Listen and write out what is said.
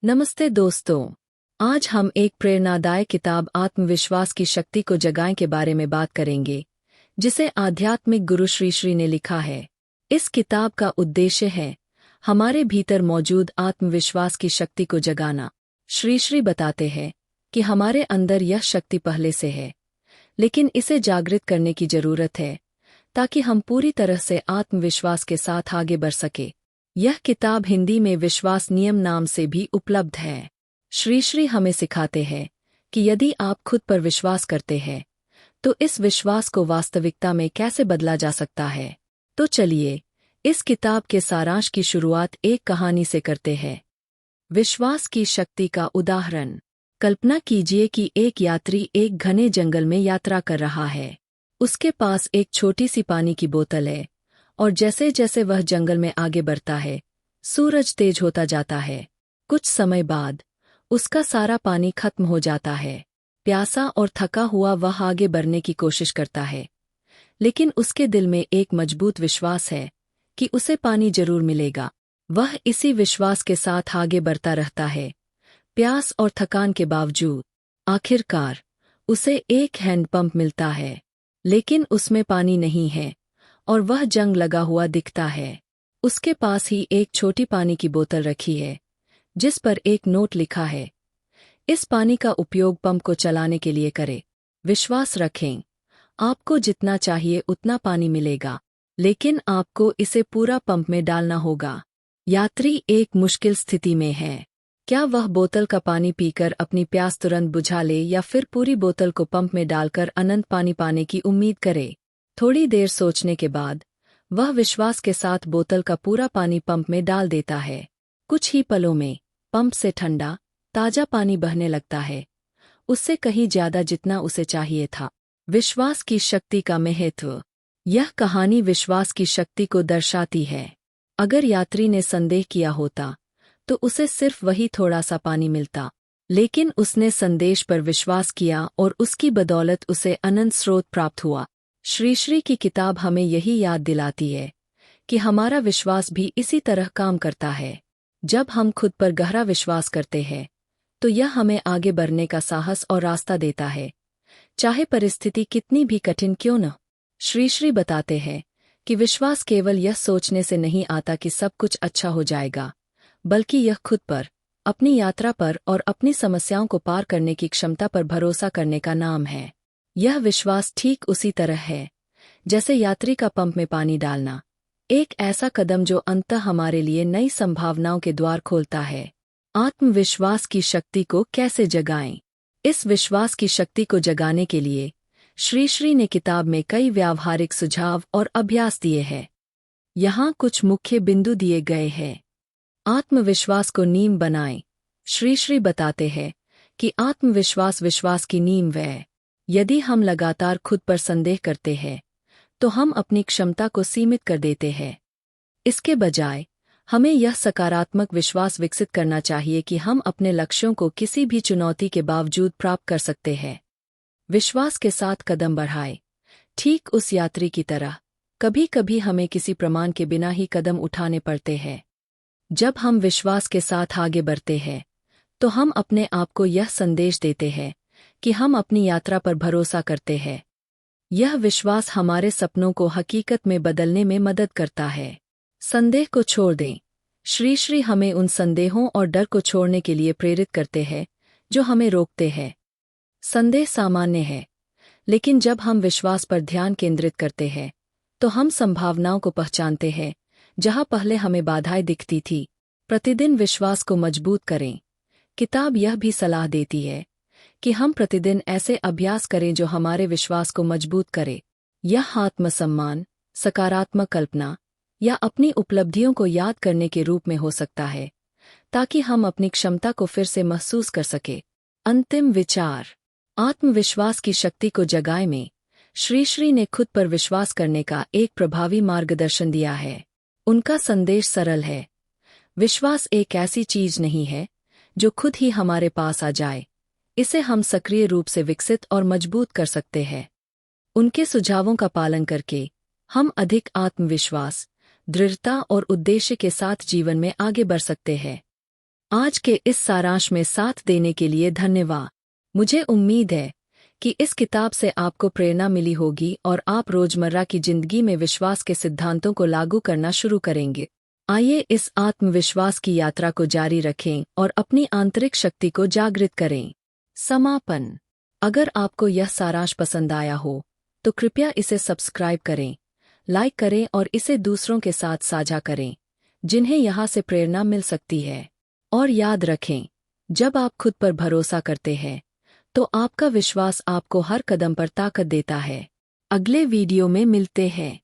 नमस्ते दोस्तों। आज हम एक प्रेरणादायक किताब आत्मविश्वास की शक्ति को जगाएं के बारे में बात करेंगे, जिसे आध्यात्मिक गुरु श्री श्री ने लिखा है। इस किताब का उद्देश्य है हमारे भीतर मौजूद आत्मविश्वास की शक्ति को जगाना। श्री श्री बताते हैं कि हमारे अंदर यह शक्ति पहले से है, लेकिन इसे जागृत करने की जरूरत है ताकि हम पूरी तरह से आत्मविश्वास के साथ आगे बढ़ सके। यह किताब हिंदी में विश्वास नियम नाम से भी उपलब्ध है। श्री श्री हमें सिखाते हैं कि यदि आप खुद पर विश्वास करते हैं तो इस विश्वास को वास्तविकता में कैसे बदला जा सकता है। तो चलिए इस किताब के सारांश की शुरुआत एक कहानी से करते हैं। विश्वास की शक्ति का उदाहरण। कल्पना कीजिए कि एक यात्री एक घने जंगल में यात्रा कर रहा है। उसके पास एक छोटी सी पानी की बोतल है और जैसे जैसे वह जंगल में आगे बढ़ता है, सूरज तेज होता जाता है। कुछ समय बाद उसका सारा पानी खत्म हो जाता है। प्यासा और थका हुआ वह आगे बढ़ने की कोशिश करता है, लेकिन उसके दिल में एक मजबूत विश्वास है कि उसे पानी जरूर मिलेगा। वह इसी विश्वास के साथ आगे बढ़ता रहता है, प्यास और थकान के बावजूद। आखिरकार उसे एक हैंडपंप मिलता है, लेकिन उसमें पानी नहीं है और वह जंग लगा हुआ दिखता है। उसके पास ही एक छोटी पानी की बोतल रखी है, जिस पर एक नोट लिखा है, इस पानी का उपयोग पंप को चलाने के लिए करें। विश्वास रखें, आपको जितना चाहिए उतना पानी मिलेगा, लेकिन आपको इसे पूरा पंप में डालना होगा। यात्री एक मुश्किल स्थिति में है। क्या वह बोतल का पानी पीकर अपनी प्यास तुरंत बुझा ले या फिर पूरी बोतल को पंप में डालकर अनंत पानी पाने की उम्मीद करे? थोड़ी देर सोचने के बाद वह विश्वास के साथ बोतल का पूरा पानी पंप में डाल देता है। कुछ ही पलों में पंप से ठंडा, ताजा पानी बहने लगता है, उससे कहीं ज्यादा जितना उसे चाहिए था। विश्वास की शक्ति का महत्व। यह कहानी विश्वास की शक्ति को दर्शाती है। अगर यात्री ने संदेह किया होता तो उसे सिर्फ वही थोड़ा सा पानी मिलता, लेकिन उसने संदेश पर विश्वास किया और उसकी बदौलत उसे अनंत स्रोत प्राप्त हुआ। श्री श्री की किताब हमें यही याद दिलाती है कि हमारा विश्वास भी इसी तरह काम करता है। जब हम खुद पर गहरा विश्वास करते हैं तो यह हमें आगे बढ़ने का साहस और रास्ता देता है, चाहे परिस्थिति कितनी भी कठिन क्यों न। श्री श्री बताते हैं कि विश्वास केवल यह सोचने से नहीं आता कि सब कुछ अच्छा हो जाएगा, बल्कि यह खुद पर, अपनी यात्रा पर और अपनी समस्याओं को पार करने की क्षमता पर भरोसा करने का नाम है। यह विश्वास ठीक उसी तरह है जैसे यात्री का पंप में पानी डालना, एक ऐसा कदम जो अंततः हमारे लिए नई संभावनाओं के द्वार खोलता है। आत्मविश्वास की शक्ति को कैसे जगाएं? इस विश्वास की शक्ति को जगाने के लिए श्री श्री ने किताब में कई व्यावहारिक सुझाव और अभ्यास दिए हैं। यहाँ कुछ मुख्य बिंदु दिए गए हैं। आत्मविश्वास को नींव बनाएं। श्री श्री बताते हैं कि आत्मविश्वास विश्वास की नींव है। यदि हम लगातार खुद पर संदेह करते हैं तो हम अपनी क्षमता को सीमित कर देते हैं। इसके बजाय हमें यह सकारात्मक विश्वास विकसित करना चाहिए कि हम अपने लक्ष्यों को किसी भी चुनौती के बावजूद प्राप्त कर सकते हैं। विश्वास के साथ कदम बढ़ाएं। ठीक उस यात्री की तरह कभी कभी हमें किसी प्रमाण के बिना ही कदम उठाने पड़ते हैं। जब हम विश्वास के साथ आगे बढ़ते हैं तो हम अपने आप को यह संदेश देते हैं कि हम अपनी यात्रा पर भरोसा करते हैं। यह विश्वास हमारे सपनों को हकीकत में बदलने में मदद करता है। संदेह को छोड़ दें। श्री श्री हमें उन संदेहों और डर को छोड़ने के लिए प्रेरित करते हैं जो हमें रोकते हैं। संदेह सामान्य है, लेकिन जब हम विश्वास पर ध्यान केंद्रित करते हैं तो हम संभावनाओं को पहचानते हैं जहां पहले हमें बाधाएं दिखती थी। प्रतिदिन विश्वास को मजबूत करें। किताब यह भी सलाह देती है कि हम प्रतिदिन ऐसे अभ्यास करें जो हमारे विश्वास को मजबूत करे। यह आत्मसम्मान, सकारात्मक कल्पना या अपनी उपलब्धियों को याद करने के रूप में हो सकता है, ताकि हम अपनी क्षमता को फिर से महसूस कर सके। अंतिम विचार। आत्मविश्वास की शक्ति को जगाए में श्री श्री ने खुद पर विश्वास करने का एक प्रभावी मार्गदर्शन दिया है। उनका संदेश सरल है। विश्वास एक ऐसी चीज नहीं है जो खुद ही हमारे पास आ जाए, इसे हम सक्रिय रूप से विकसित और मजबूत कर सकते हैं। उनके सुझावों का पालन करके हम अधिक आत्मविश्वास, दृढ़ता और उद्देश्य के साथ जीवन में आगे बढ़ सकते हैं। आज के इस सारांश में साथ देने के लिए धन्यवाद। मुझे उम्मीद है कि इस किताब से आपको प्रेरणा मिली होगी और आप रोजमर्रा की जिंदगी में विश्वास के सिद्धांतों को लागू करना शुरू करेंगे। आइए इस आत्मविश्वास की यात्रा को जारी रखें और अपनी आंतरिक शक्ति को जागृत करें। समापन। अगर आपको यह सारांश पसंद आया हो तो कृपया इसे सब्सक्राइब करें, लाइक करें और इसे दूसरों के साथ साझा करें जिन्हें यहाँ से प्रेरणा मिल सकती है। और याद रखें, जब आप खुद पर भरोसा करते हैं तो आपका विश्वास आपको हर कदम पर ताकत देता है। अगले वीडियो में मिलते हैं।